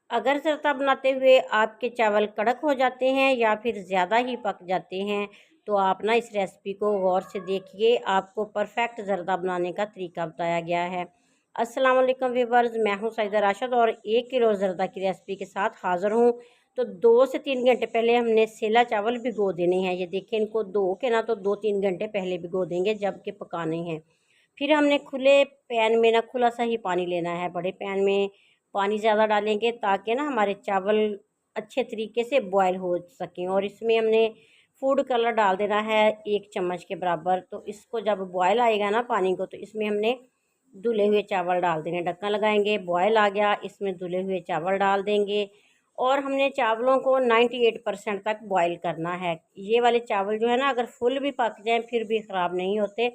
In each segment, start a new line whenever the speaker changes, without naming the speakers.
अगर ज़रदा बनाते हुए आपके चावल कड़क हो जाते हैं या फिर ज़्यादा ही पक जाते हैं तो आप ना इस रेसिपी को गौर से देखिए, आपको परफेक्ट ज़रदा बनाने का तरीका बताया गया है। अस्सलाम वालेकुम व्यूअर्स, मैं हूं सईदा राशिद और 1 किलो ज़रदा की रेसिपी के साथ हाज़िर हूं। तो 2 से 3 घंटे पहले हमने सेला चावल भिगो देने हैं। ये देखिए, इनको धो के ना तो 2-3 घंटे पहले भिगो देंगे जबकि पकाने हैं। फिर हमने खुले पैन में ना खुला सा ही पानी लेना है। बड़े पैन में पानी ज़्यादा डालेंगे ताकि ना हमारे चावल अच्छे तरीके से बॉयल हो सकें। और इसमें हमने फूड कलर डाल देना है 1 चम्मच के बराबर। तो इसको जब बॉयल आएगा ना पानी को, तो इसमें हमने धुले हुए चावल डाल देंगे। ढक्कन लगाएंगे, बॉयल आ गया, इसमें धुले हुए चावल डाल देंगे और हमने चावलों को 98% तक बॉयल करना है। ये वाले चावल जो है ना, अगर फुल भी पक जाएं फिर भी ख़राब नहीं होते।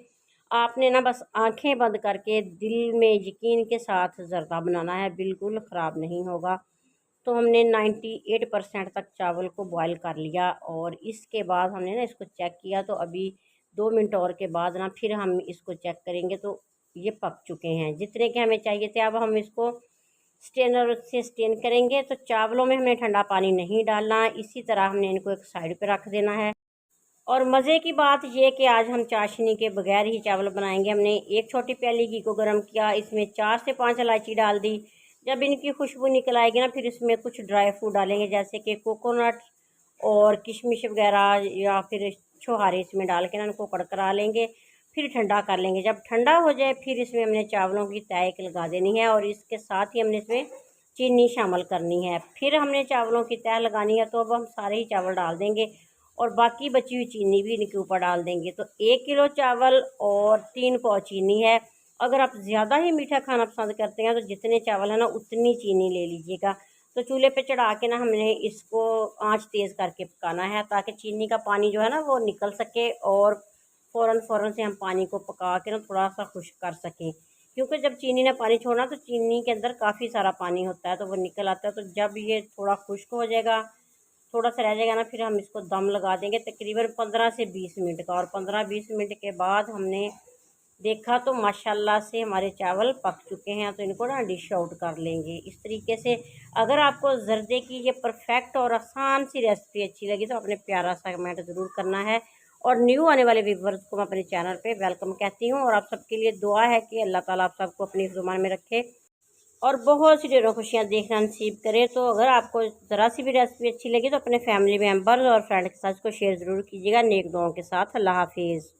आपने ना बस आंखें बंद करके दिल में यकीन के साथ ज़रदा बनाना है, बिल्कुल ख़राब नहीं होगा। तो हमने 98% तक चावल को बॉयल कर लिया और इसके बाद हमने ना इसको चेक किया। तो अभी 2 मिनट और के बाद ना फिर हम इसको चेक करेंगे तो ये पक चुके हैं जितने के हमें चाहिए थे। अब हम इसको स्टेनर से स्टेन करेंगे। तो चावलों में हमने ठंडा पानी नहीं डालना, इसी तरह हमने इनको एक साइड पे रख देना है। और मज़े की बात ये कि आज हम चाशनी के बगैर ही चावल बनाएंगे। हमने एक छोटी प्याली घी को गर्म किया, इसमें 4 से 5 इलायची डाल दी। जब इनकी खुशबू निकल आएगी ना, फिर इसमें कुछ ड्राई फ्रूट डालेंगे जैसे कि कोकोनट और किशमिश वगैरह या फिर छुहारे इसमें डाल के ना इनको कड़करा लेंगे। फिर ठंडा कर लेंगे। जब ठंडा हो जाए फिर इसमें हमने चावलों की तय एक लगा देनी है और इसके साथ ही हमने इसमें चीनी शामिल करनी है। फिर हमने चावलों की तय लगानी है। तो अब हम सारे ही चावल डाल देंगे और बाकी बची हुई चीनी भी इनके ऊपर डाल देंगे। तो 1 किलो चावल और 3 पाव चीनी है। अगर आप ज़्यादा ही मीठा खाना पसंद करते हैं तो जितने चावल है ना उतनी चीनी ले लीजिएगा। तो चूल्हे पे चढ़ा के ना हमने इसको आंच तेज़ करके पकाना है ताकि चीनी का पानी जो है ना वो निकल सके और फ़ौरन से हम पानी को पका के ना थोड़ा सा खुश्क कर सकें। क्योंकि जब चीनी ने पानी छोड़ना तो चीनी के अंदर काफ़ी सारा पानी होता है तो वो निकल आता है। तो जब ये थोड़ा खुश्क हो जाएगा, थोड़ा सा रह जाएगा ना, फिर हम इसको दम लगा देंगे तकरीबन 15 से 20 मिनट का। और 15-20 मिनट के बाद हमने देखा तो माशाल्लाह से हमारे चावल पक चुके हैं। तो इनको ना डिश आउट कर लेंगे इस तरीके से। अगर आपको ज़रदे की ये परफेक्ट और आसान सी रेसिपी अच्छी लगी तो अपने प्यारा सा कमेंट ज़रूर करना है। और न्यू आने वाले व्यूअर्स को मैं अपने चैनल पे वेलकम कहती हूँ और आप सबके लिए दुआ है कि अल्लाह ताला आप सबको अपनी ज़ुबान में रखे और बहुत सी ढेरों खुशियाँ देखना नसीब करे। तो अगर आपको ज़रा सी भी रेसिपी अच्छी लगी तो अपने फैमिली मेम्बर्स और फ्रेंड के साथ इसको शेयर ज़रूर कीजिएगा। नेक दुआओं के साथ। अल्लाह हाफिज़।